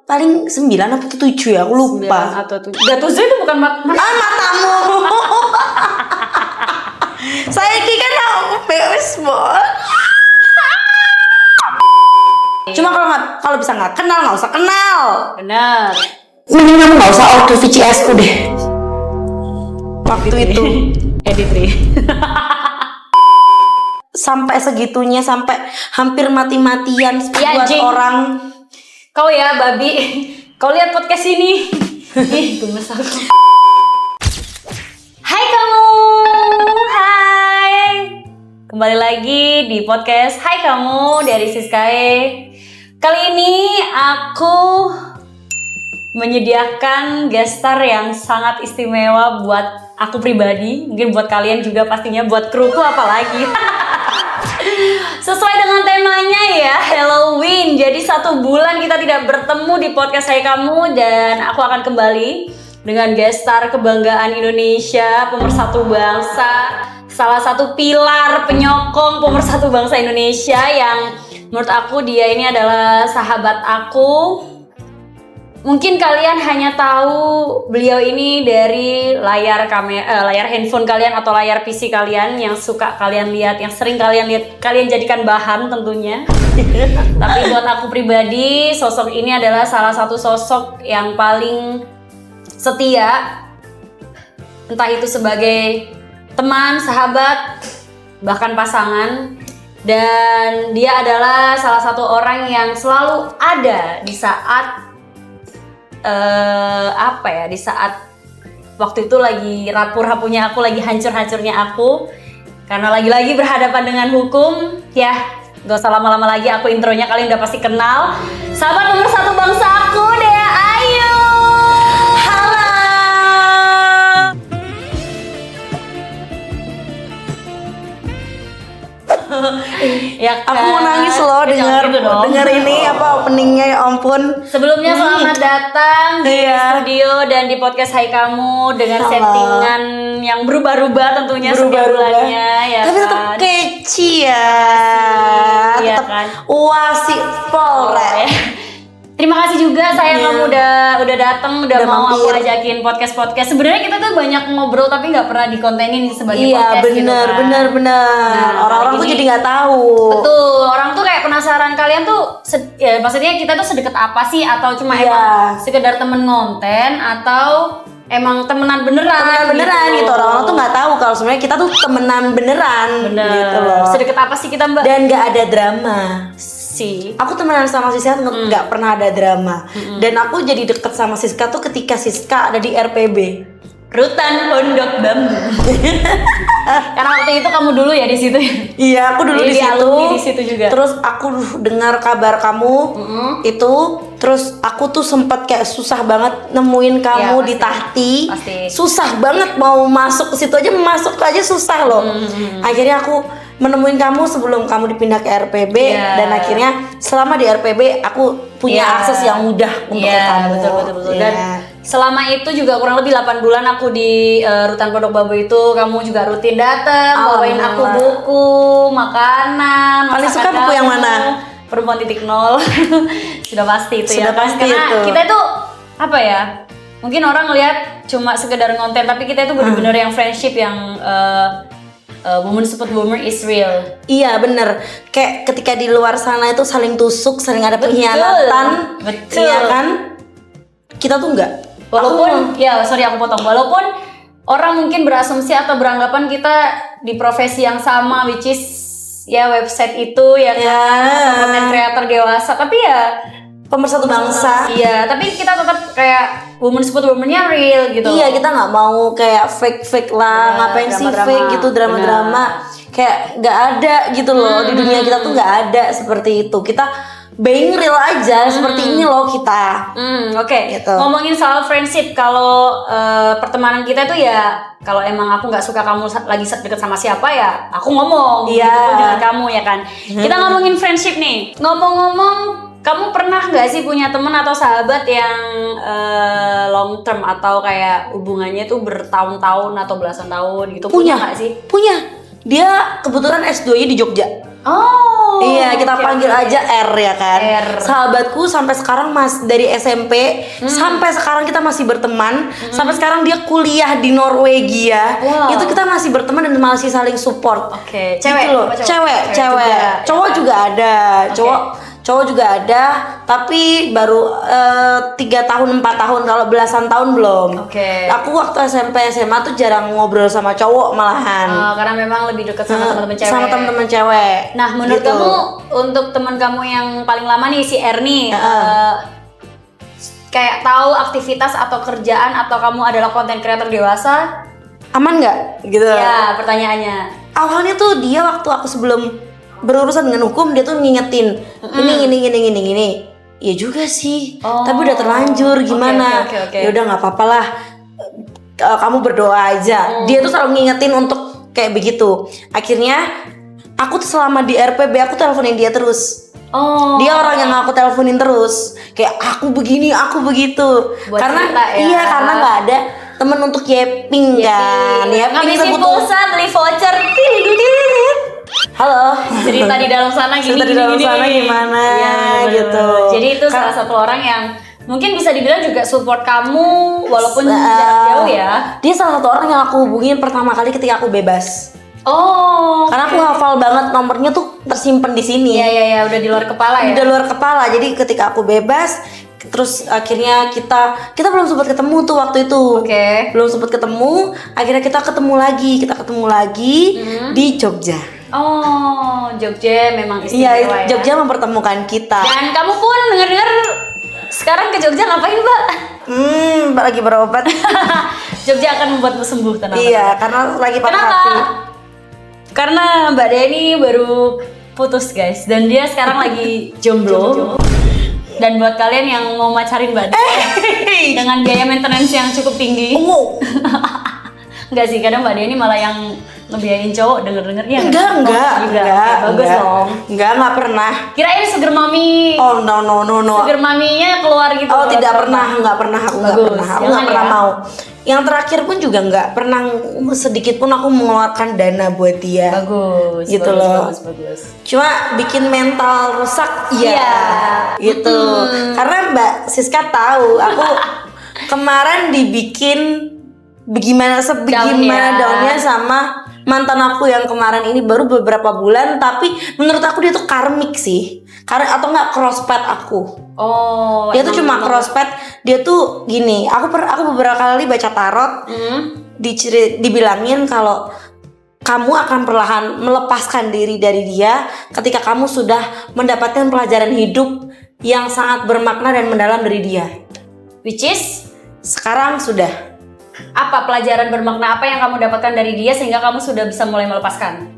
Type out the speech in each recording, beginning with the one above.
paling 9 atau 7 ya, aku lupa. 9 atau 7. Gattuso itu bukan matamu. Saya kira kan aku baseball. Cuma kalau bisa nggak kenal, nggak usah kenal. Benar. Mending kamu nggak usah order VCS ku deh. Waktu itu edit. Sampai segitunya, sampai hampir mati-matian buat Jing. orang. Kau ya babi, kau lihat podcast ini. Ih, gemes aku. Hai kamu, hai. Kembali lagi di podcast Hai Kamu dari Siskae. Kali ini aku menyediakan guest star yang sangat istimewa buat aku pribadi, mungkin buat kalian juga pastinya, buat kruku apalagi. Sesuai dengan temanya ya, Halloween. Jadi 1 bulan kita tidak bertemu di podcast Hai Kamu, dan aku akan kembali dengan guest star kebanggaan Indonesia, pemersatu bangsa, salah satu pilar penyokong pemersatu bangsa Indonesia yang menurut aku dia ini adalah sahabat aku. Mungkin kalian hanya tahu beliau ini dari layar handphone kalian atau layar PC kalian yang suka kalian lihat, yang sering kalian lihat, kalian jadikan bahan tentunya. Tapi buat aku pribadi, sosok ini adalah salah satu sosok yang paling setia, entah itu sebagai teman, sahabat, bahkan pasangan. Dan dia adalah salah satu orang yang selalu ada di saat di saat waktu itu lagi rapuh-rapuhnya aku, lagi hancur-hancurnya aku, karena lagi-lagi berhadapan dengan hukum. Ya, gak usah lama-lama lagi, aku intronya kalian udah pasti kenal. Sahabat pemersatu bangsa aku, Dea Ayu. Halo. Ya kan? Aku mau nangis loh denger ini openingnya, ya ampun. Sebelumnya selamat datang di studio dan di podcast Hai Kamu dengan settingan yang berubah-ubah tentunya setiap bulannya, ya. Tapi tetap kan? kece ya. Iya Tetap kan? wasi polre. Terima kasih juga kamu udah datang, udah mau mampir. aku ajakin podcast. Sebenarnya kita tuh banyak ngobrol tapi nggak pernah dikontenin sebagai podcast gitu kan. Bener. Nah, orang-orang tuh jadi nggak tahu. Betul, orang tuh kayak penasaran kalian tuh ya maksudnya kita tuh sedekat apa sih, atau cuma emang sekedar temen ngonten, atau emang temenan beneran gitu. Orang-orang tuh nggak tahu kalau sebenarnya kita tuh temenan beneran. Bener. Gitu loh. Sedekat apa sih kita, Mbak? Dan nggak ada drama. Aku temenan sama Siska nggak pernah ada drama. Dan aku jadi deket sama Siska tuh ketika Siska ada di RPB, Rutan Pondok Bambu. Karena waktu itu kamu dulu ya di situ. Iya, aku dulu di situ juga. Terus aku dengar kabar kamu itu, terus aku tuh sempat kayak susah banget nemuin kamu di Tahti. Susah banget mau masuk ke situ aja, susah loh. Akhirnya aku menemuin kamu sebelum kamu dipindah ke RPB, dan akhirnya selama di RPB aku punya akses yang mudah untuk ke kamu. Betul. Dan selama itu juga kurang lebih 8 bulan aku di Rutan Pondok Bambu itu, kamu juga rutin datang, bawain aku buku, makanan. Paling suka buku yang mana? Perempuan titik nol. Sudah pasti itu. Sudah pasti karena itu. Kita itu apa ya? Mungkin orang ngeliat cuma sekedar ngonten, tapi kita itu bener-bener yang friendship yang woman support woman is real. Iya bener. Kayak ketika di luar sana itu saling tusuk, saling ada pengkhianatan. Betul. Iya kan? Kita tuh enggak. Walaupun aku potong. Walaupun orang mungkin berasumsi atau beranggapan kita di profesi yang sama, which is website itu kan, content creator dewasa, tapi pemersatu bangsa. Iya, tapi kita tetap kayak woman support woman-nya real gitu. Iya, kita nggak mau kayak fake lah, ngapain sih fake gitu, drama-drama. Kayak nggak ada gitu loh, di dunia kita tuh nggak ada seperti itu. Kita being real aja, seperti ini loh kita. Oke. Gitu. Ngomongin soal friendship, kalau pertemanan kita tuh kalau emang aku nggak suka kamu lagi deket sama siapa aku ngomong gitu dengan kamu ya kan. Kita ngomongin friendship nih. Ngomong-ngomong, kamu pernah nggak sih punya teman atau sahabat yang long term atau kayak hubungannya tuh bertahun-tahun atau belasan tahun gitu? Punya nggak sih? Punya. Dia kebetulan S2-nya di Jogja. Oh. Iya, kita panggil aja R ya kan. R. Sahabatku sampai sekarang dari SMP sampai sekarang kita masih berteman. Sampai sekarang dia kuliah di Norwegia. Wow. Itu kita masih berteman dan masih saling support. Oke. Cewek Gitu loh. apa cowok? Cewek. juga. Cowok juga ada. Cowok juga ada, tapi baru 3 tahun 4 tahun, kalau belasan tahun belum. Oke. Aku waktu SMP SMA tuh jarang ngobrol sama cowok malahan. Karena memang lebih dekat sama teman-teman cewek. Sama teman-teman cewek. Nah, menurut Gitu. kamu untuk teman kamu yang paling lama nih si Erni, kayak tahu aktivitas atau kerjaan atau kamu adalah konten creator dewasa? Aman nggak? Gitu. Ya, pertanyaannya. Awalnya tuh dia waktu aku sebelum berurusan dengan hukum dia tuh ngingetin ini. Iya juga sih. Oh. Tapi udah terlanjur gimana? Oke. Ya udah nggak apa-apa lah. Kamu berdoa aja. Dia tuh selalu ngingetin untuk kayak begitu. Akhirnya aku tuh selama di RPB aku teleponin dia terus. Oh. Dia orang yang aku teleponin terus. Kayak aku begini, aku begitu. Buat karena cerita ya. Iya, karena nggak ada temen untuk yeping kan. Yeping Ngabisin butuh. pulsa, beli voucher. Halo. Cerita di dalam sana gini. Cerita di dalam sana gimana, Iya, gitu. Jadi itu salah satu orang yang mungkin bisa dibilang juga support kamu walaupun jarak jauh ya. Dia salah satu orang yang aku hubungin pertama kali ketika aku bebas. Oh. Karena aku hafal banget nomornya tuh tersimpan di sini. Iya, udah di luar kepala ya. Di luar kepala. Jadi ketika aku bebas, terus akhirnya kita belum sempat ketemu tuh waktu itu. Oke. Belum sempat ketemu, akhirnya kita ketemu lagi di Jogja. Oh, Jogja memang Iya, istimewa ya. Jogja mempertemukan kita. Dan kamu pun dengar-dengar sekarang ke Jogja ngapain, Mbak? Mbak lagi berobat. Jogja akan membuatmu sembuh, tenang. Iya, karena lagi patah Kenapa? hati. Karena Mbak Deni baru putus, guys, dan dia sekarang lagi jomblo. Dan buat kalian yang mau macarin Mbak Deni dengan biaya maintenance yang cukup tinggi, enggak sih, kadang Mbak Deni malah yang ngebiayain cowok denger-dengernya. Enggak. Bagus dong. Enggak pernah. Kirain sugar mommy. Oh no. Sugar maminya keluar gitu. Oh tidak pernah, enggak pernah, aku enggak Bagus. pernah, aku Jangan enggak pernah ya. mau. Yang terakhir pun juga enggak pernah sedikit pun aku mengeluarkan dana buat dia. Bagus. Gitu loh. Bagus. Cuma bikin mental rusak, Iya. Gitu. Karena Mbak Siska tahu, aku kemarin dibikin sebagaimana daunnya sama mantan aku yang kemarin ini baru beberapa bulan, tapi menurut aku dia tuh karmik sih. Karena atau enggak crosspad aku. Oh. Dia tuh cuma crosspad, dia tuh gini, aku beberapa kali baca tarot, dibilangin kalau kamu akan perlahan melepaskan diri dari dia ketika kamu sudah mendapatkan pelajaran hidup yang sangat bermakna dan mendalam dari dia. Which is Sekarang sudah. apa pelajaran bermakna apa yang kamu dapatkan dari dia sehingga kamu sudah bisa mulai melepaskan?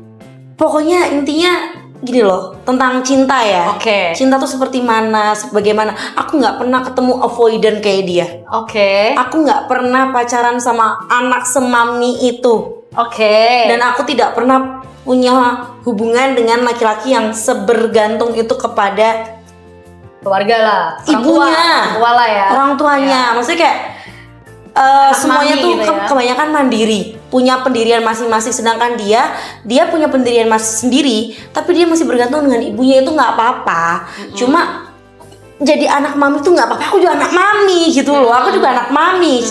Pokoknya intinya gini loh, tentang cinta ya. Oke. Cinta tuh seperti mana, bagaimana. Aku nggak pernah ketemu avoidant kayak dia. Oke. Aku nggak pernah pacaran sama anak semami itu. Oke. Dan aku tidak pernah punya hubungan dengan laki-laki yang sebergantung itu kepada keluarga lah, ibunya, orang tua lah ya. Orang tuanya. Maksudnya kayak semuanya mami tuh gitu ya. kebanyakan mandiri, punya pendirian masing-masing. Sedangkan dia punya pendirian masing sendiri, tapi dia masih bergantung dengan ibunya. Itu nggak apa-apa. Cuma jadi anak mami tuh nggak apa-apa. Aku juga anak mami gitu loh. Aku juga anak mami.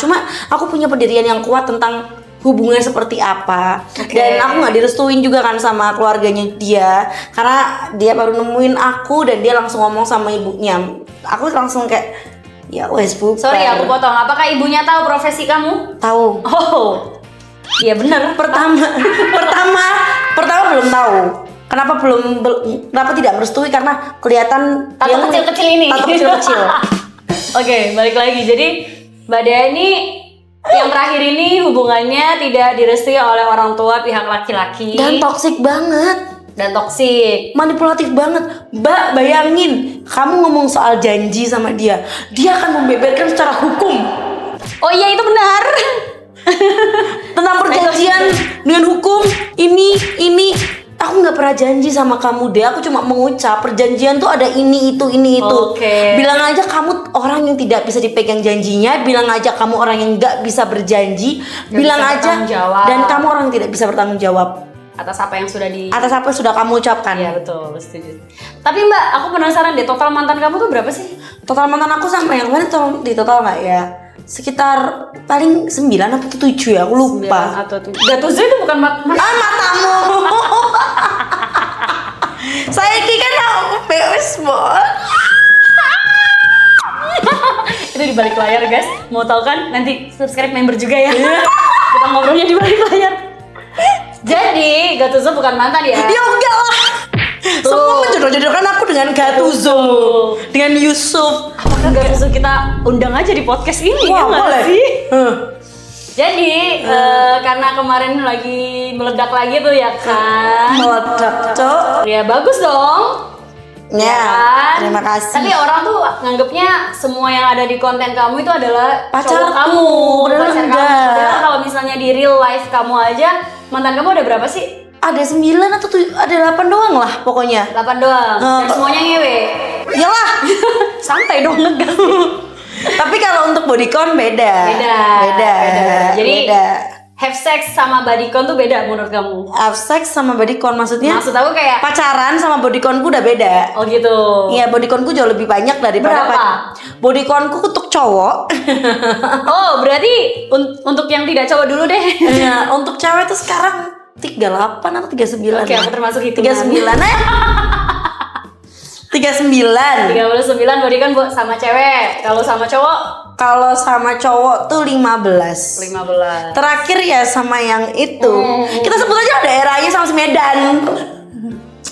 Cuma aku punya pendirian yang kuat tentang hubungan seperti apa. Dan aku nggak direstuin juga kan sama keluarganya dia, karena dia baru nemuin aku dan dia langsung ngomong sama ibunya. Aku langsung kayak, ya wes bu. Sorry aku potong. Apakah ibunya tahu profesi kamu? Tahu. Oh, iya benar. Pertama belum tahu. Kenapa tidak merestui? Karena kelihatan Tato kecil-kecil ini. Tato kecil-kecil. Oke, balik lagi. Jadi Mbak Deni yang terakhir ini hubungannya tidak direstui oleh orang tua pihak laki-laki Dan toksik banget. dan toksik. Manipulatif banget. Mbak, bayangin kamu ngomong soal janji sama dia akan membeberkan secara hukum Oh iya itu benar. tentang perjanjian dengan hukum. Ini aku nggak pernah janji sama kamu deh. Aku cuma mengucap perjanjian tuh ada ini itu. Oke. Bilang aja kamu orang yang tidak bisa dipegang janjinya, bilang aja kamu orang yang nggak bisa berjanji, bilang aja, dan kamu orang yang tidak bisa bertanggung jawab atas apa yang sudah kamu ucapkan. Iya betul, setuju. Tapi Mbak, aku penasaran deh, total mantan kamu tuh berapa sih? Total mantan aku sampai yang kemarin di total nggak ya? Sekitar paling 9 atau 7 ya, aku lupa. 9 atau 7. Gatuzo itu bukan matamu. Saya kira aku beres banget. Itu di balik layar guys. Mau tahu kan? Nanti subscribe member juga ya. Kita ngobrolnya di balik layar. Jadi Gatuzo bukan mantan ya? Ya enggak lah. Semua menjodoh-jodohkan aku dengan Gatuzo, dengan Yusuf. Apakah Gatuzo kita undang aja di podcast ini? Wah, ya nggak boleh sih? Jadi karena kemarin lagi meledak lagi tuh ya kan? Meledak, Cok. Ya bagus dong. Ya, kan? terima kasih. Tapi orang tuh nganggapnya semua yang ada di konten kamu itu adalah Pacar cowok kamu, padahal pacar kamu. enggak. Padahal kalau misalnya di real life kamu aja, mantan kamu ada berapa sih? Ada 9 atau 7, ada 8 doang lah pokoknya. 8 doang. Dan semuanya ngewe. Iyalah. Santai dong ngegas. Tapi kalau untuk bodycon beda. Jadi have sex sama bodycon tuh beda menurut kamu? Have sex sama bodycon maksudnya? Maksud aku kayak pacaran sama bodyconku udah beda. Oh gitu. Iya, bodyconku jauh lebih banyak daripada berapa? Bodyconku untuk cowok. Oh, berarti untuk yang tidak cowok dulu deh. Iya, untuk cewek tuh sekarang 38 atau 39. Oke, aku termasuk hitungan. 39 39 bodycon sama cewek. Kalau sama cowok? Kalau sama cowok tuh 15. Terakhir ya sama yang itu. Kita sebut aja daerahnya sama si Medan.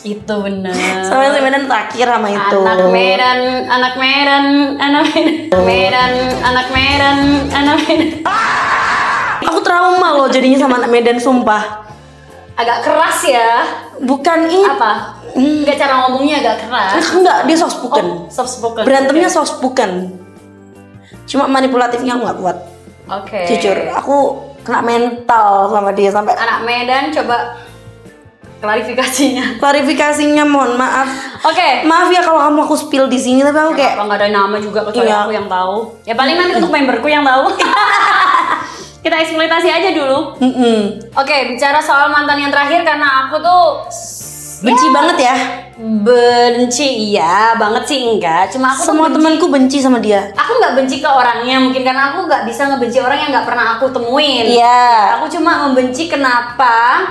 Itu bener. Sama si Medan terakhir sama itu. Anak Medan. Aku trauma loh jadinya sama anak Medan, sumpah. Agak keras ya. Bukan itu. Apa? Enggak, cara ngomongnya agak keras. Enggak, dia soft spoken. Oh, soft spoken. Berantemnya soft spoken. Cuma manipulatifnya aku nggak kuat. Oke. Jujur, aku kena mental sama dia sampai. Anak Medan, coba klarifikasinya mohon maaf. Oke. Maaf ya kalau kamu aku spill di sini, tapi aku kayak nggak ada nama juga kecuali iya. aku yang tahu. Ya paling nanti untuk memberku yang tahu. Kita eksploitasi aja dulu. Oke, bicara soal mantan yang terakhir, karena aku tuh benci banget ya. Benci, iya banget sih enggak. Cuma aku semua temanku benci sama dia. Aku nggak benci ke orangnya, mungkin karena aku nggak bisa ngebenci orang yang nggak pernah aku temuin. Iya. Aku cuma membenci kenapa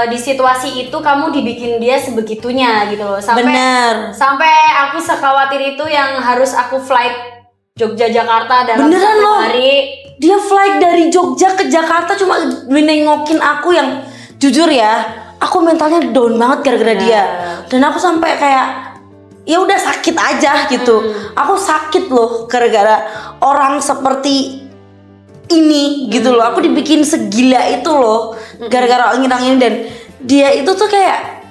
di situasi itu kamu dibikin dia sebegitunya gitu loh. Sampai aku sekhawatir itu yang harus aku flight Jogja Jakarta dalam beneran satu loh. hari. Dia flight dari Jogja ke Jakarta cuma nengokin aku yang jujur ya, aku mentalnya down banget gara-gara dia. Dan aku sampai kayak ya udah sakit aja gitu. Aku sakit loh gara-gara orang seperti ini gitu loh. Aku dibikin segila itu loh gara-gara angin-angin, dan dia itu tuh kayak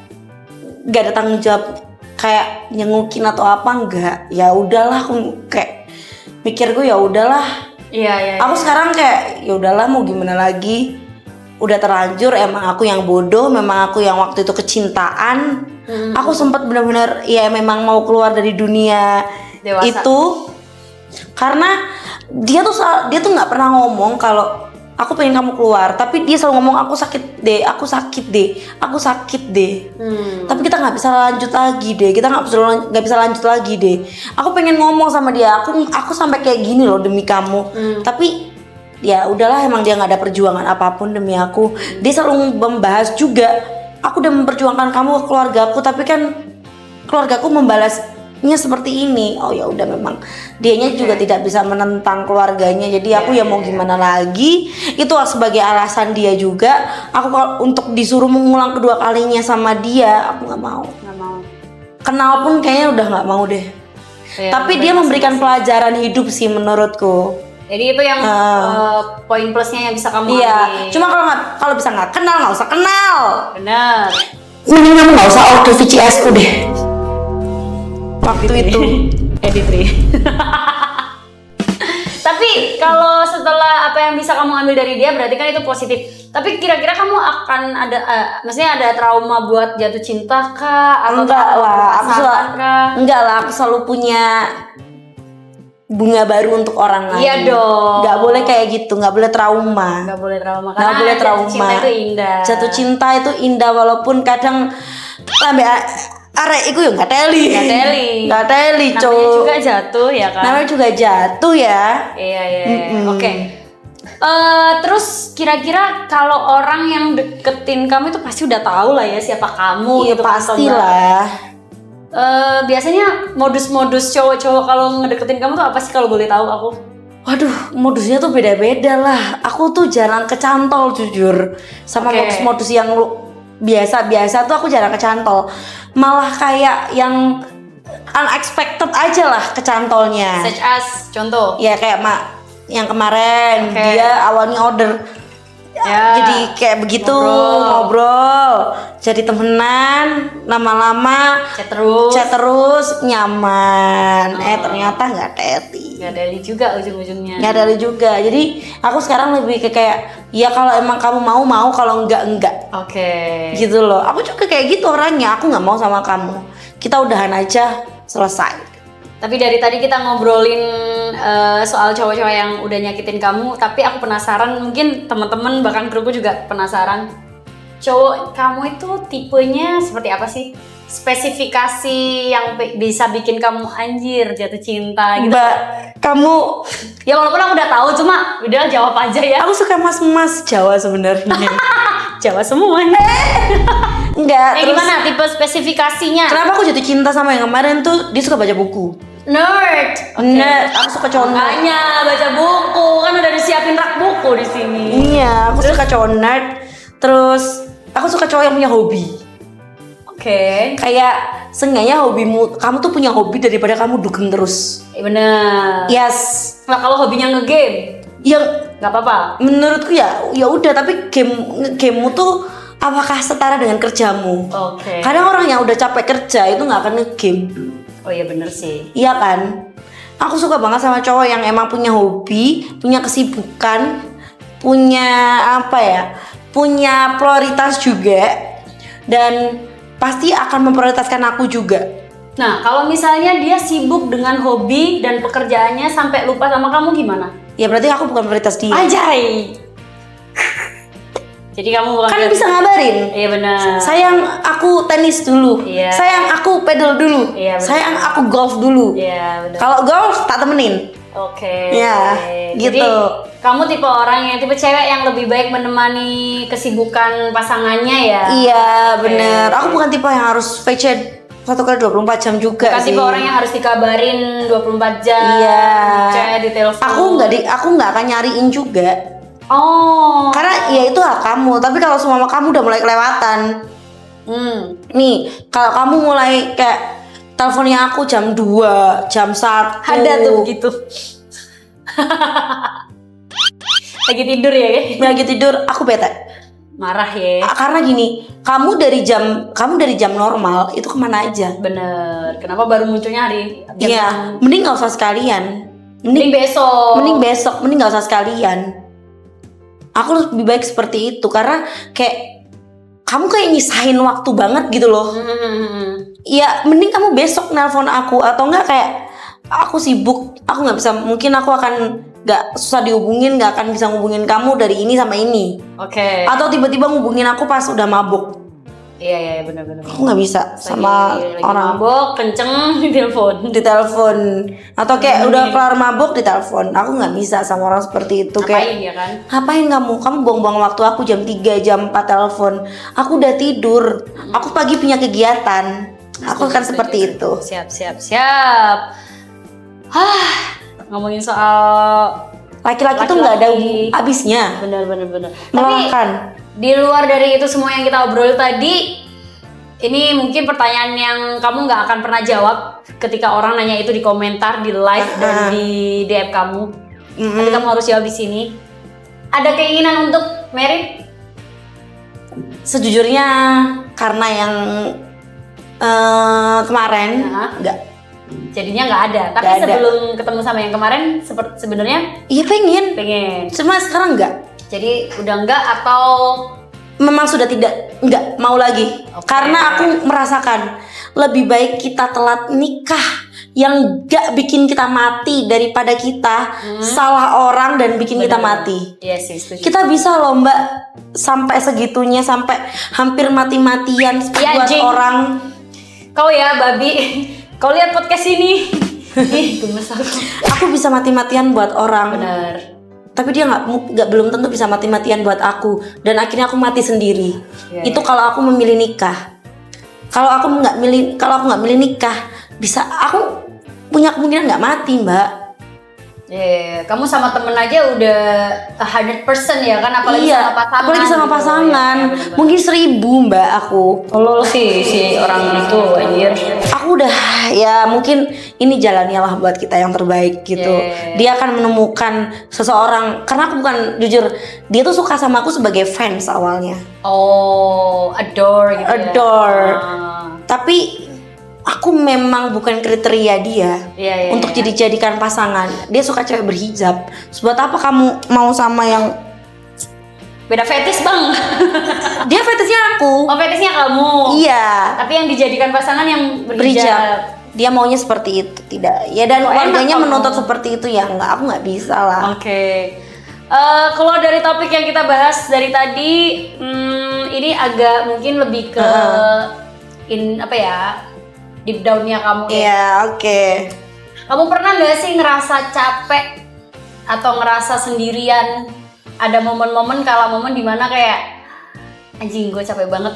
gak ada tanggung jawab kayak nyengukin atau apa, enggak. Ya udahlah, aku kayak mikir gue ya udahlah. Iya. Aku sekarang kayak ya udahlah, mau gimana lagi? Udah terlanjur, emang aku yang bodoh, memang aku yang waktu itu kecintaan. Aku sempat benar-benar ya memang mau keluar dari dunia dewasa itu. Karena dia tuh nggak pernah ngomong kalau aku pengen kamu keluar, tapi dia selalu ngomong aku sakit deh. Tapi kita nggak bisa lanjut lagi deh, kita nggak bisa lanjut lagi deh. Aku pengen ngomong sama dia, aku sampai kayak gini loh demi kamu. Tapi ya udahlah, emang dia nggak ada perjuangan apapun demi aku. Dia selalu membahas juga, aku udah memperjuangkan kamu ke keluargaku, tapi kan keluargaku membalasnya seperti ini. Oh ya udah, memang dianya juga tidak bisa menentang keluarganya, jadi aku ya mau gimana lagi. Itu sebagai alasan dia juga. Aku untuk disuruh mengulang kedua kalinya sama dia, aku nggak mau. Kenal pun kayaknya udah nggak mau deh. Tapi dia memberikan pelajaran hidup sih menurutku. Jadi itu yang poin plusnya yang bisa kamu iya ambil. Cuma kalau bisa nggak kenal, nggak usah kenal. Benar. Kamu nggak usah auto VCS ku deh waktu itu. Edit. Tapi kalau setelah apa yang bisa kamu ambil dari dia, berarti kan itu positif. Tapi kira-kira kamu akan ada maksudnya ada trauma buat jatuh cinta kah? Atau Enggak lah, aku selalu aku selalu punya bunga baru untuk orang lain. Iya dong. Nggak boleh kayak gitu, nggak boleh trauma. Nggak boleh trauma. Nggak boleh trauma. Jatuh cinta itu indah. Jatuh cinta itu indah walaupun kadang sampai arek iku yo nggak teli. Nggak teli, Namanya Cuk. juga jatuh ya kan. Namanya juga jatuh ya. Iya. Oke. Terus kira-kira kalau orang yang deketin kamu itu pasti udah tahu lah ya siapa kamu Iya gitu kan, Mbak. pastilah. Biasanya modus-modus cowok-cowok kalau ngedeketin kamu tuh apa sih kalau boleh tahu aku? Waduh, modusnya tuh beda-beda lah. Aku tuh jarang kecantol jujur. Sama Oke. modus-modus yang biasa-biasa tuh aku jarang kecantol. Malah kayak yang unexpected aja lah kecantolnya. Such as contoh. Ya kayak yang kemarin Oke. dia awalnya order. Ya. Jadi kayak begitu Ngobrol. jadi temenan, lama-lama Chat terus. nyaman. Ternyata nggak teti. Nggak deli juga ujung-ujungnya. Nggak dari juga. Jadi aku sekarang lebih ke kayak ya kalau emang kamu mau, kalau enggak Oke. gitu loh. Aku juga kayak gitu orangnya. Aku nggak mau sama kamu. Kita udahan aja, selesai. Tapi dari tadi kita ngobrolin soal cowok-cowok yang udah nyakitin kamu, tapi aku penasaran, mungkin teman-teman bahkan kruku juga penasaran. Cowok kamu itu tipenya seperti apa sih? Spesifikasi yang bisa bikin kamu anjir jatuh cinta gitu. Mbak, kamu, Ya walaupun aku udah tahu, cuma udah jawab aja ya. aku suka mas-mas Jawa sebenarnya. Jawa semuanya. Enggak. Terus Gimana tipe spesifikasinya? kenapa aku jatuh cinta sama yang kemarin tuh? Dia suka baca buku. Nerd. Nerd, aku suka cowok nerd. Makanya baca buku, kan udah disiapin rak buku di sini. Iya, aku suka cowok nerd. Terus aku suka cowok yang punya hobi. Oke. Kayak seenggaknya hobimu, kamu tuh punya hobi daripada kamu dugem terus. Bener. Yes. Nah kalau hobinya ngegame, Yang nggak apa-apa. menurutku ya udah, tapi gamemu tuh apakah setara dengan kerjamu? Oke. Kadang orang yang udah capek kerja itu nggak akan ngegame. Oh iya bener sih. Iya kan? Aku suka banget sama cowok yang emang punya hobi, punya kesibukan, punya apa ya? Punya prioritas juga, dan pasti akan memprioritaskan aku juga. Nah kalau misalnya dia sibuk dengan hobi dan pekerjaannya sampai lupa sama kamu gimana? Ya berarti aku bukan prioritas dia. Anjay. Jadi kamu bukan Kan bisa ngabarin. Iya benar. Sayang, aku tenis dulu. Iya. Sayang, aku pedal dulu. Iya, benar. Sayang, aku golf dulu. Iya benar. Kalau golf tak temenin. Oke. Ya, Jadi gitu. kamu tipe orang yang tipe cewek yang lebih baik menemani kesibukan pasangannya ya. Iya, bener. Aku bukan tipe yang harus VC 1x24 jam juga Bukan sih. tipe orang yang harus dikabarin 24 jam. Iya. Cewek di telepon. Aku nggak akan nyariin juga. Oh. Karena ya itu hak kamu. Tapi kalau semua kamu udah mulai kelewatan. Nih, kalau kamu mulai kayak teleponnya aku jam 2, jam 1. Ada tuh gitu. Lagi tidur ya, guys? Lagi tidur, aku bete. Marah ya. Karena gini, kamu dari jam normal itu kemana aja? Bener. Kenapa baru munculnya hari? Iya, mending nggak usah sekalian. Mending besok. Mending besok, mending nggak usah sekalian. Aku lebih baik seperti itu karena kayak kamu kayak nyisahin waktu banget gitu loh. Ya mending kamu besok nelpon aku atau enggak kayak aku sibuk, aku nggak bisa, mungkin aku akan nggak susah dihubungin, nggak akan bisa ngubungin kamu dari ini sama ini. Oke. Atau tiba-tiba ngubungin aku pas udah mabuk. Iya benar-benar. Aku nggak bisa sama lagi orang mabok kenceng di telepon. di telepon atau kayak udah kelar mabuk di telepon. Aku nggak bisa sama orang seperti itu. Ngapain Kayak ya kan? ngapain kamu buang-buang waktu aku jam 3 jam 4 telepon. Aku udah tidur, aku pagi punya kegiatan. Aku akan seperti itu. Siap. Ngomongin soal Laki-laki tuh nggak ada habisnya. bener. Tapi Melelahkan. di luar dari itu semua yang kita obrol tadi, ini mungkin pertanyaan yang kamu nggak akan pernah jawab ketika orang nanya itu di komentar, di live dan di DM kamu. Tapi kamu harus jawab di sini. Ada keinginan untuk married? Sejujurnya karena yang kemarin nggak. Jadinya nggak ada. Tapi Nggak ada. sebelum ketemu sama yang kemarin, sebenarnya Iya pengen. Cuma sekarang nggak. Jadi udah enggak atau Memang sudah nggak mau lagi. Oke. Karena aku merasakan lebih baik kita telat nikah yang gak bikin kita mati daripada kita salah orang dan bikin kita mati. Iya sih, setuju. Kita bisa loh Mbak sampai segitunya, sampai hampir mati-matian buat Jing. orang. Kau ya babi, kau lihat podcast ini. Ih, gemes aku. Aku bisa mati-matian buat orang. Benar. Tapi dia nggak belum tentu bisa mati-matian buat aku, dan akhirnya aku mati sendiri. Iya, Itu kalau aku memilih nikah. Kalau aku nggak milih nikah, bisa aku punya kemungkinan nggak mati, Mbak. Kamu sama temen aja udah 100% ya kan, apalagi sama pasangan. Apalagi sama gitu. pasangan. Ya, bener-bener. Mungkin 1000 Mbak aku. Tolol sih si orang itu anjir. Aku udah ya mungkin ini jalannya lah buat kita yang terbaik gitu. Dia akan menemukan seseorang, karena aku bukan, jujur dia tuh suka sama aku sebagai fans awalnya. Oh, adore gitu ya. Adore. Tapi aku memang bukan kriteria dia untuk dijadikan pasangan. Dia suka cewek berhijab. Buat apa kamu mau sama yang beda fetis bang? dia fetishnya aku? Oh, fetisnya kamu? Iya. Tapi yang dijadikan pasangan yang berhijab. Berhijab. Dia maunya seperti itu, tidak? Ya dan keluarganya menuntut seperti itu ya nggak? Aku nggak bisa lah. Oke. Kalau dari topik yang kita bahas dari tadi, ini agak mungkin lebih ke apa ya? Deep down-nya kamu ya. Iya, oke. Kamu pernah nggak sih ngerasa capek atau ngerasa sendirian? Ada momen-momen dimana kayak anjing gue capek banget.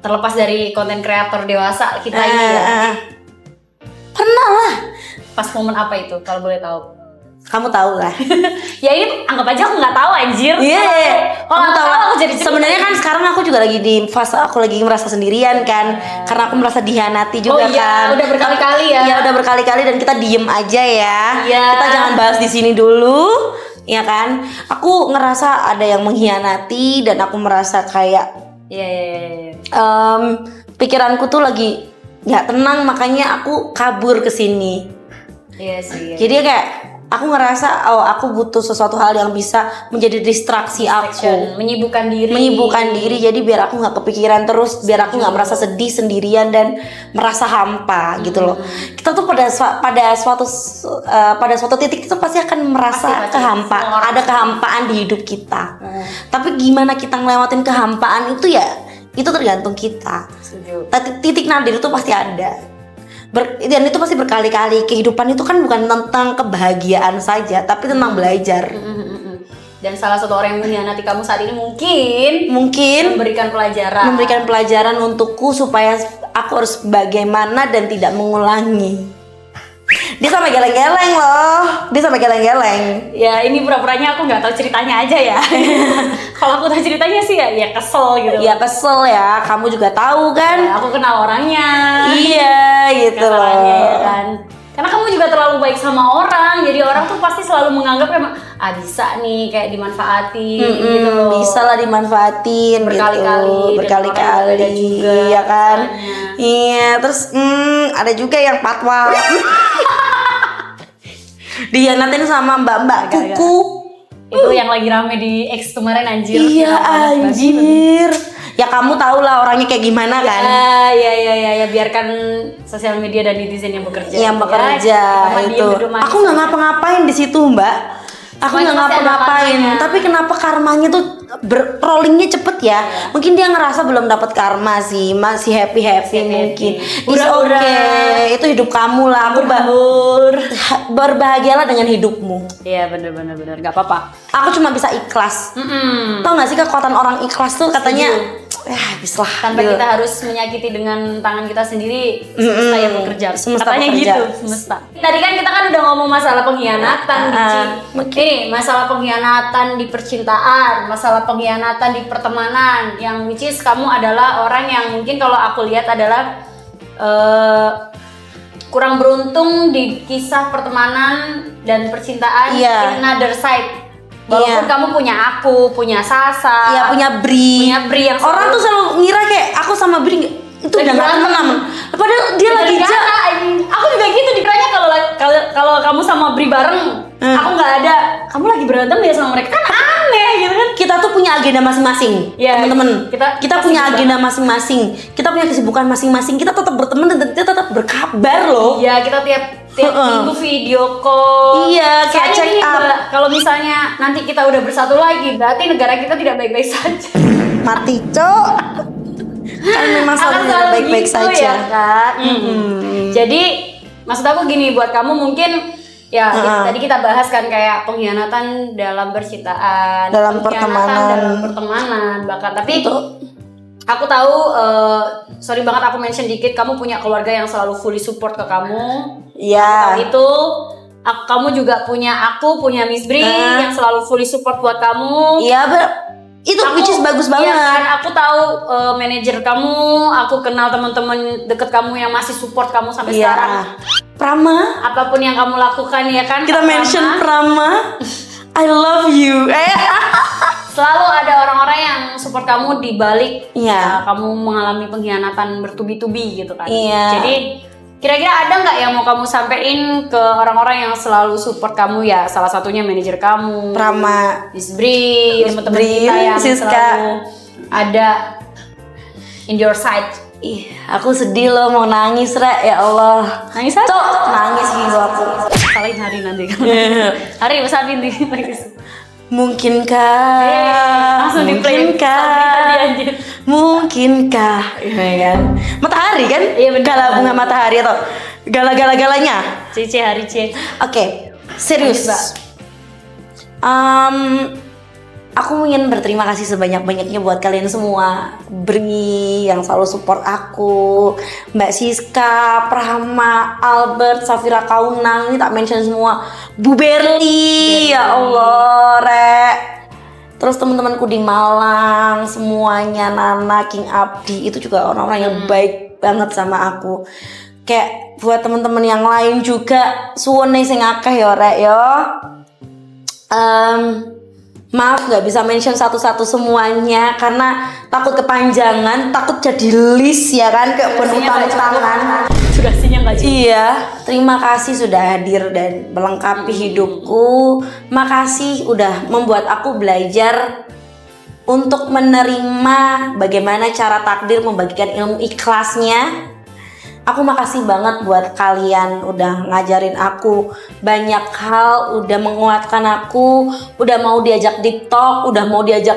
Terlepas dari konten kreator dewasa kita ini ya. Pernah lah. Pas momen apa itu kalau boleh tahu? Kamu tahu lah. Ya ini anggap aja aku nggak tahu anjir. Iya. Kalau nggak tahu aku jadi sebenarnya kan sekarang aku juga lagi di fase aku lagi merasa sendirian kan, karena aku merasa dihianati juga kan. Udah berkali-kali ya. Iya udah berkali-kali dan kita diem aja ya. Iya. Kita jangan bahas di sini dulu, ya kan? Aku ngerasa ada yang mengkhianati dan aku merasa kayak Iya. pikiranku tuh lagi nggak tenang, makanya aku kabur ke sini. Iya sih. Jadi kayak aku ngerasa aku butuh sesuatu hal yang bisa menjadi distraksi aku, menyibukkan diri, jadi biar aku nggak kepikiran terus, biar aku nggak merasa sedih sendirian dan merasa hampa gitu loh. Kita tuh pada suatu titik itu pasti akan merasa ada kehampaan di hidup kita. Tapi gimana kita ngelewatin kehampaan itu ya itu tergantung kita. Titik nadir itu pasti ada. Dan itu pasti berkali-kali. Kehidupan itu kan bukan tentang kebahagiaan saja, tapi tentang belajar. Dan salah satu orang yang mengkhianati kamu saat ini mungkin memberikan pelajaran untukku supaya aku harus bagaimana dan tidak mengulangi. Dia sampai geleng-geleng loh. Ya ini pura-puranya aku nggak tahu ceritanya aja ya. Kalau aku tahu ceritanya sih ya kesel gitu. Ya kesel ya. Kamu juga tahu kan? Ya, aku kenal orangnya. Iya gitu loh. Ya kan. Karena kamu juga terlalu baik sama orang, jadi orang tuh pasti selalu menganggap kayak bisa nih kayak dimanfaatin gitu loh. Bisa lah dimanfaatin berkali-kali ya kan. Iya, terus ada juga yang patwa. Dihianatin sama mbak-mbak kuku. Itu yang lagi rame di X kemarin anjir. Iya anjir. Ya kamu tau lah orangnya kayak gimana kan. Ya biarkan sosial media dan netizen yang bekerja. Yang bekerja itu. Aku nggak ngapa-ngapain di situ mbak. Aku nggak ngapa-ngapain. Tapi kenapa karmanya tuh rollingnya cepet ya? Mungkin dia ngerasa belum dapat karma sih, masih happy mungkin. Oke, itu hidup kamu lah. Aku berbahagialah dengan hidupmu. Iya bener, nggak apa-apa. Aku cuma bisa ikhlas. Tau nggak sih kekuatan orang ikhlas tuh katanya? Bisa lah. Tanpa kita harus menyakiti dengan tangan kita sendiri, semesta yang bekerja. Katanya gitu, semesta. Tadi kan kita udah ngomong masalah pengkhianatan, Ini masalah pengkhianatan di percintaan, masalah pengkhianatan di pertemanan, yang which is kamu adalah orang yang mungkin kalau aku lihat adalah kurang beruntung di kisah pertemanan dan percintaan in another side. Walaupun kamu punya aku, punya Sasa, punya Bri yang orang tuh selalu ngira kayak aku sama Bri itu udah gak temen. Padahal dia lagi aku juga gitu dikiranya kalau kamu sama Bri bareng, aku nggak ada. Kamu lagi berantem ya sama mereka, kan aneh gitu kan? kita tuh punya agenda masing-masing, teman-teman. Kita punya agenda masing-masing. Kita punya kesibukan masing-masing. Kita tetap berteman dan kita tetap berkabar loh. Iya, kita tiap minggu video call. Iya, kayak check up. Kalau misalnya nanti kita udah bersatu lagi, berarti negara kita tidak baik-baik saja. Mati, Cok. Kan memang selalu baik-baik gitu, saja. Ya, kan? Jadi maksud aku gini, buat kamu mungkin ya tadi kita bahas kan kayak pengkhianatan dalam percintaan, dalam pertemanan bahkan. Tapi aku tahu, sorry banget aku mention dikit, kamu punya keluarga yang selalu fully support ke kamu. Iya. Aku tahu itu. Kamu juga punya Miss Bri yang selalu fully support buat kamu. Iya, itu which is bagus banget. Iya kan, aku tahu manajer kamu, aku kenal teman-teman deket kamu yang masih support kamu sampai sekarang. Prama, apapun yang kamu lakukan ya kan. Kita mention Prama. I love you. Selalu ada orang-orang yang support kamu di balik kamu mengalami pengkhianatan bertubi-tubi gitu kan. Iya. Jadi kira-kira ada nggak yang mau kamu sampein ke orang-orang yang selalu support kamu ya? Salah satunya manajer kamu, Prama, Miss Bri, teman-teman kita yang Siska, selalu ada in your side. Ih, aku sedih loh, mau nangis, Rek. Ya Allah. Nangis aja? Cok, nangis gitu aku. Salahin Hari nanti kan. Hari besar di Mungkinkah? Langsung di play. Mungkinkah? Ya kan? Matahari kan? Iya benar. Gala bunga matahari atau gala-galanya? Cici Hari C. Oke, serius. Aku ingin berterima kasih sebanyak-banyaknya buat kalian semua. Bri yang selalu support aku, Mbak Siska, Prama, Albert, Safira Kaunang, ini tak mention semua. Bu Berli, ya Allah, Rek. Terus teman-temanku di Malang, semuanya, Nana, King Abdi, itu juga orang-orang yang baik banget sama aku. Kayak buat teman-teman yang lain juga, suwene sing akeh ya, Rek ya. Maaf gak bisa mention satu-satu semuanya karena takut kepanjangan, takut jadi list ya kan, kayak penutang-utangan. Durasinya gak cukup. Iya, terima kasih sudah hadir dan melengkapi hidupku. Makasih udah membuat aku belajar untuk menerima bagaimana cara takdir membagikan ilmu ikhlasnya. Aku makasih banget buat kalian udah ngajarin aku banyak hal, udah menguatkan aku, udah mau diajak TikTok, udah mau diajak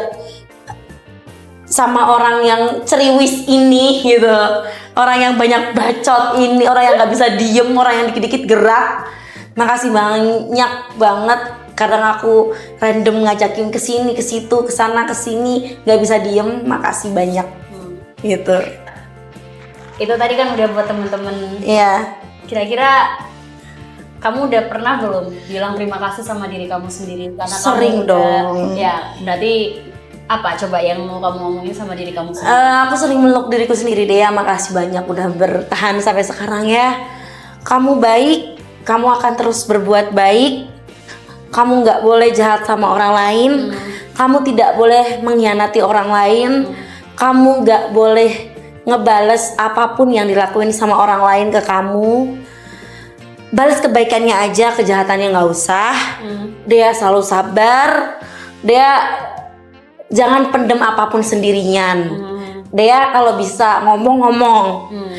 sama orang yang ceriwis ini gitu. Orang yang banyak bacot ini, orang yang gak bisa diem, orang yang dikit-dikit gerak. Makasih banyak banget. Kadang aku random ngajakin ke sini, ke situ, ke sana, ke sini, gak bisa diem. Makasih banyak. Gitu. Itu tadi kan udah buat temen-temen. Iya. Kira-kira kamu udah pernah belum bilang terima kasih sama diri kamu sendiri? Karena sering kamu dong. Ya, berarti apa coba yang mau kamu ngomongin sama diri kamu sendiri? Aku sering meluk diriku sendiri deh. Makasih banyak udah bertahan sampai sekarang ya. Kamu baik, kamu akan terus berbuat baik. Kamu nggak boleh jahat sama orang lain. Kamu tidak boleh mengkhianati orang lain. Kamu nggak boleh ngebales apapun yang dilakuin sama orang lain ke kamu. Balas kebaikannya aja, kejahatannya nggak usah. Dia selalu sabar. Dia jangan pendem apapun sendirian. Dia kalau bisa ngomong-ngomong.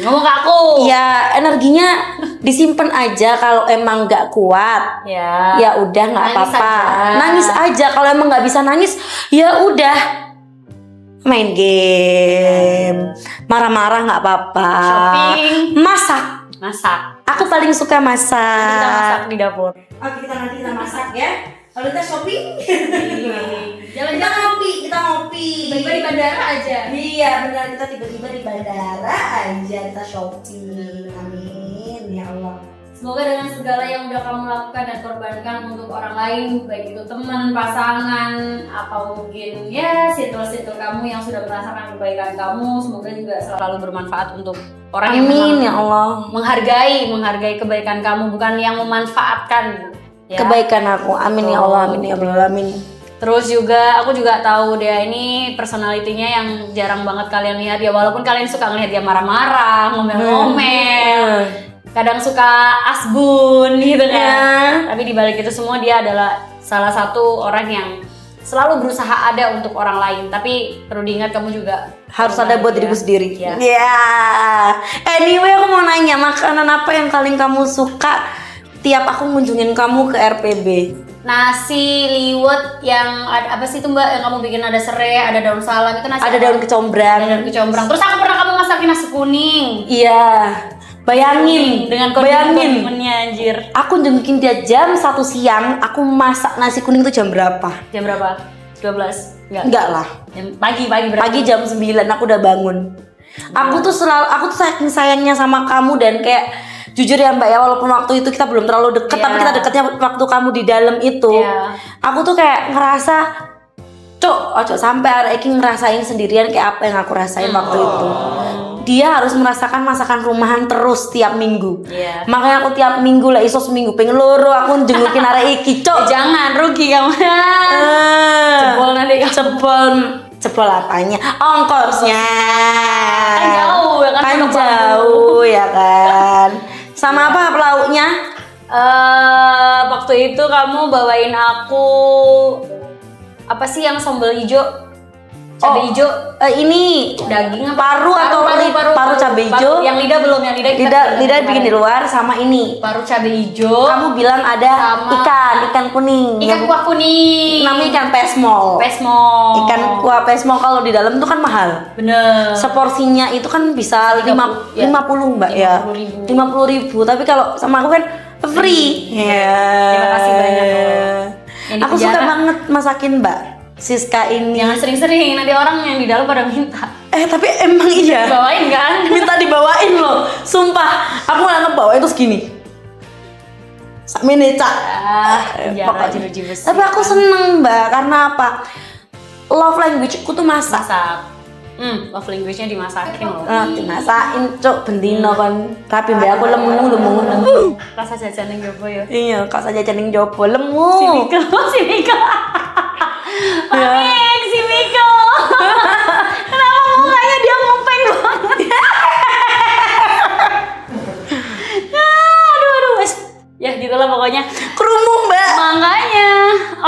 Ngomong ke aku. Ya energinya disimpan aja. Kalau emang nggak kuat, ya udah nggak apa-apa. Nangis aja. Kalau emang nggak bisa nangis, ya udah. Main game, marah-marah nggak apa-apa. Shopping, masak. Aku paling suka masak. Kita masak di dapur. Oke, nanti kita masak ya. Kalau kita shopping, jalan-jalan kita ngopi. Tiba-tiba di bandara aja. Iya benar, kita tiba-tiba di bandara aja kita shopping. Amin ya Allah. Semoga dengan segala yang udah kamu lakukan dan korbankan untuk orang lain, baik itu teman, pasangan, atau mungkin ya circle kamu yang sudah merasakan kebaikan kamu, semoga juga selalu bermanfaat untuk orang yang ya Allah menghargai kebaikan kamu, bukan yang memanfaatkan ya. Kebaikan aku. Amin ya Allah, amin ya Allah, amin. Terus juga aku juga tahu dia ini personalitinya yang jarang banget kalian lihat ya, walaupun kalian suka ngelihat dia marah-marah, ngomel-ngomel. Kadang suka asbun gitu kan. Tapi di balik itu semua dia adalah salah satu orang yang selalu berusaha ada untuk orang lain, tapi perlu diingat kamu juga harus ada buat diriku sendiri. Ya. Anyway, aku mau nanya, makanan apa yang paling kamu suka tiap aku ngunjungin kamu ke RPB? Nasi liwet yang apa sih itu Mbak, yang kamu bikin ada serai, ada daun salam, itu nasi Ada apa? daun kecombrang. Ada daun kecombrang. Terus aku pernah kamu masakin nasi kuning. Iya. Bayangin dengan bayangin. kondimennya anjir. Aku jengkin dia jam 1 siang, aku masak nasi kuning itu jam berapa? Jam berapa? 12? Enggak lah. Pagi berapa? Pagi jam 9 aku udah bangun. Aku tuh saking sayangnya sama kamu dan kayak jujur ya Mbak ya, walaupun waktu itu kita belum terlalu deket, tapi kita deketnya waktu kamu di dalam itu. Aku tuh kayak ngerasa, ojo sampai arek iki ngerasain sendirian kayak apa yang aku rasain waktu itu. Dia harus merasakan masakan rumahan terus tiap minggu. Makanya aku tiap minggu lah iso seminggu pengen loro aku jengukin arek iki, Jangan rugi kamu. Jebol nanti Jebol apanya? Ongkosnya. Kan jauh ya kan? Kan jauh ya kan. Sama apa lauknya? Waktu itu kamu bawain aku apa sih yang sambal hijau? Cabai hijau. Ini daging apa? Paru cabai hijau. Yang lidah belum, yang lidah bikin di luar sama ini. Paru cabai hijau. Kamu bilang ada sama ikan kuning. Ikan kuah kuning. Namanya ikan pesmol. Ikan kuah pesmol kalau di dalam tuh kan mahal. Bener. Seporsinya itu kan bisa 50 Mbak ya. 50.000. Tapi kalau sama aku kan free. Terima kasih banyak. Aku suka banget masakin Mbak Siska ini. Jangan sering-sering, nanti orang yang di dalam pada minta. Tapi emang iya. Bawain kan? Minta dibawain loh. Sumpah, aku nggak bawain terus gini. Sakmene cak. Pokoknya. Tapi aku seneng Mbak, karena apa? Love language ku tuh masak. Love language-nya dimasakin loh. Dimasakin cok bendino kan. Tapi Mbak aku lemu. Rasa jajan yang jopo ya. Iya, rasa jajan yang jopo lemu. Si Miko. Panik si Miko. Kenapa mukanya dia ngupeng banget? Aduh wes. Ya gitulah pokoknya. Kerumuh Mbak. Makanya.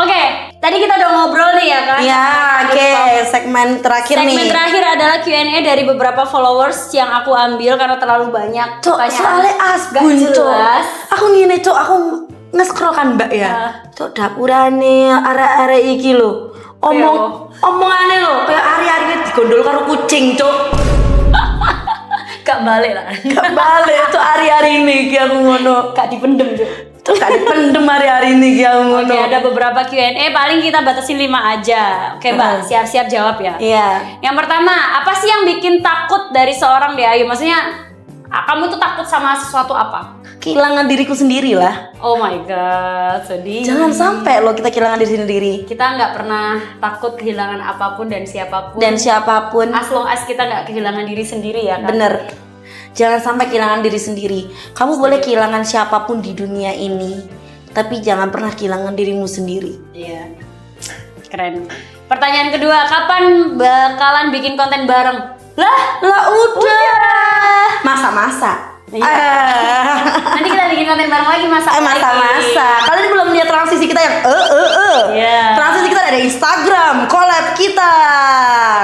Oke, tadi kita udah ngobrol nih ya kan. Iya, oke. Segmen terakhir nih. Segmen terakhir adalah Q&A dari beberapa followers yang aku ambil karena terlalu banyak. Soalnya asbun jelas. Aku ngene aku nge-scroll kan Mbak ya. Dapurane arek-arek iki lho. Omongane lho kayak hari-hari digondol karo kucing, Cuk. Gak balik lah. Gak balik Cuk hari-hari ini iki aku ngono. Gak dipendem, Cuk. Gak dipendem hari-hari ini iki aku ngono. Oke, ada beberapa Q&A, paling kita batasin 5 aja. Oke, Mbak, siap-siap jawab ya. Iya. Yang pertama, apa sih yang bikin takut dari seorang Deayu? Maksudnya kamu tuh takut sama sesuatu apa? Kehilangan diriku sendiri lah. Oh my god, sedih. Jangan sampai lo kita kehilangan diri sendiri. Kita nggak pernah takut kehilangan apapun dan siapapun. As long as kita nggak kehilangan diri sendiri ya kan? Bener. Jangan sampai kehilangan diri sendiri. Kamu boleh kehilangan siapapun di dunia ini, tapi jangan pernah kehilangan dirimu sendiri. Iya. Keren. Pertanyaan kedua, kapan bakalan bikin konten bareng? Lah udah. Masa-masa. Nanti kita bikin konten bareng lagi masa. Kalian belum lihat transisi kita yang transisi kita ada Instagram, collab kita.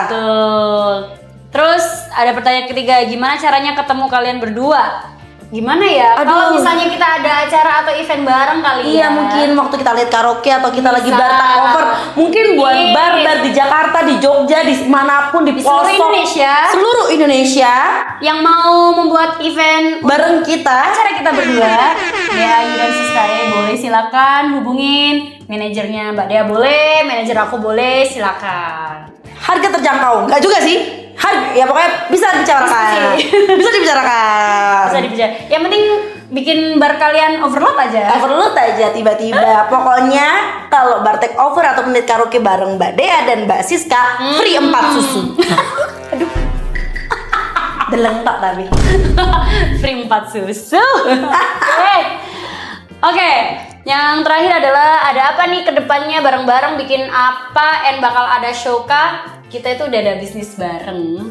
Betul. Terus ada pertanyaan ketiga, gimana caranya ketemu kalian berdua? Gimana ya? Kalau misalnya kita ada acara atau event bareng kali ya. Iya, mungkin waktu kita lihat karaoke atau kita lagi bar cover, mungkin buat bar di Jakarta, di Jogja, di manapun, di seluruh Indonesia yang mau membuat event bareng kita, acara kita berdua. Dea dan Siska boleh silakan hubungin manajernya Mbak Dea, boleh, manajer aku boleh, silakan. Harga terjangkau, enggak juga sih? Ya pokoknya bisa dibicarakan. Bisa dibicarakan. Yang penting bikin bar kalian overload aja tiba-tiba. Pokoknya kalau bar take over atau menit karaoke bareng Mbak Dea dan Mbak Siska free 4 susu. Aduh. Deleng tak tapi. Free 4 susu. Oke. Yang terakhir adalah ada apa nih kedepannya bareng-bareng bikin apa, and bakal ada show kah? Kita itu udah ada bisnis bareng.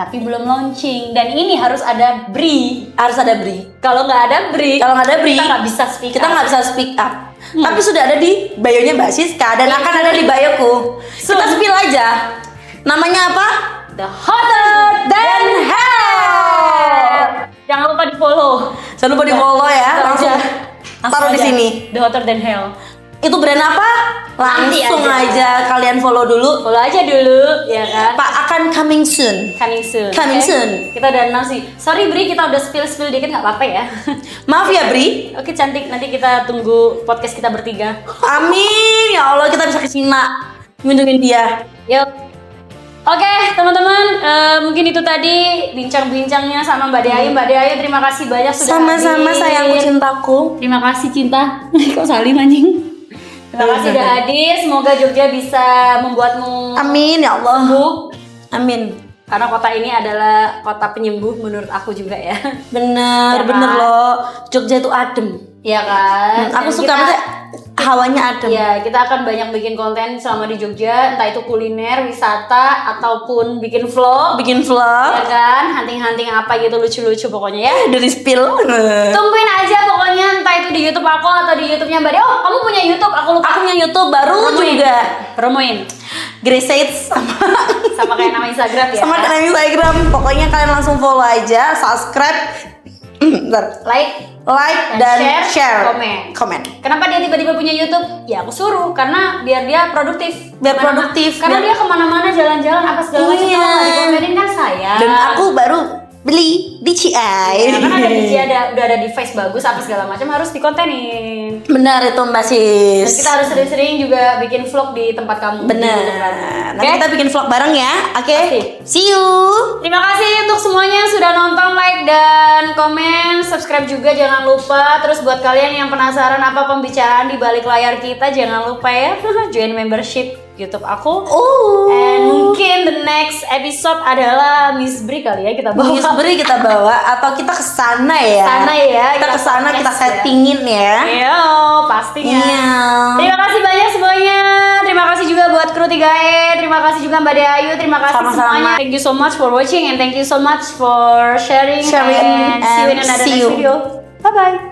tapi belum launching. Dan ini harus ada BRI. Harus ada BRI. Kalau nggak ada BRI, kita nggak bisa speak kita up. nggak bisa speak up. Tapi sudah ada di bio-nya Mbak Siska dan akan ada di bioku. Kita spill aja. Namanya apa? The Hotter Than Hell. Jangan lupa di follow. Jangan lupa di follow ya. Langsung taruh di aja. sini. The Hotter Than Hell. Itu brand apa? Nanti Langsung aja. aja kalian follow dulu. Follow aja dulu, ya kan? Pak akan coming soon. Coming soon. Coming oke? soon. Kita udah announce nih. Sorry Bri, kita udah spill dikit nggak apa-apa ya. Maaf ya Bri. Oke cantik, nanti kita tunggu podcast kita bertiga. Amin ya Allah kita bisa kesina ngunjungin dia. Yuk. Oke teman-teman, mungkin itu tadi bincang-bincangnya sama Mbak Deayu. Mbak Deayu terima kasih banyak sudah Sama-sama hadir. sayangku cintaku. Terima kasih cinta. Kok salim anjing? Terima kasih udah hadir. Semoga Jogja bisa membuatmu Amin ya Allah. sembuh. Amin. Karena kota ini adalah kota penyembuh menurut aku juga ya. Bener, Ya bener kan? loh. Jogja itu adem. Iya kan? Aku Dan suka banget hawanya adem. Ya, kita akan banyak bikin konten selama di Jogja, entah itu kuliner, wisata, ataupun bikin vlog. Bikin vlog. Ya kan? Hunting-hunting apa gitu lucu-lucu pokoknya ya. Dari spill. Tungguin aja pokoknya entah itu di YouTube aku atau di YouTube-nya Mbak Dia. Oh, kamu punya YouTube? Aku lupa. Aku punya YouTube baru Promoin. juga. Promoin. Grace Aids Sama kayak nama Instagram ya. sama nama Instagram. Pokoknya kalian langsung follow aja, subscribe, bentar. like dan share. Komen. Kenapa dia tiba-tiba punya YouTube? Ya aku suruh karena biar dia produktif. Biar produktif, Karena biar- dia kemana-mana jalan-jalan apa segala macam. Iya. Kalau dikomenin kan saya. Dan aku baru beli di CI. Ya, karena ada di udah ada device bagus apa segala macam harus dikontenin. Benar itu Mbak Dan Sis. kita harus sering-sering juga bikin vlog di tempat kamu. di YouTube kamu. Benar. Nanti Oke? kita bikin vlog bareng ya. Oke. Pasti. See you. Terima kasih untuk semuanya yang sudah nonton, like dan komen, subscribe juga jangan lupa. Terus buat kalian yang penasaran apa pembicaraan di balik layar kita, jangan lupa ya join membership YouTube aku. Oh. And mungkin the next episode adalah Miss Bri kali ya kita bawa. Miss Bri kita bawa atau kita kesana ya? Sana ya, Kita kesana kita podcast ya. settingin ya. Iya, pastinya. Iya. Terima kasih banyak semuanya. Terima kasih juga buat kru 3E. Terima kasih juga Mbak Deayu. Terima kasih Sama-sama. semuanya. Thank you so much for watching and thank you so much for sharing, Sharing and see you in and another see next you. video. Bye bye.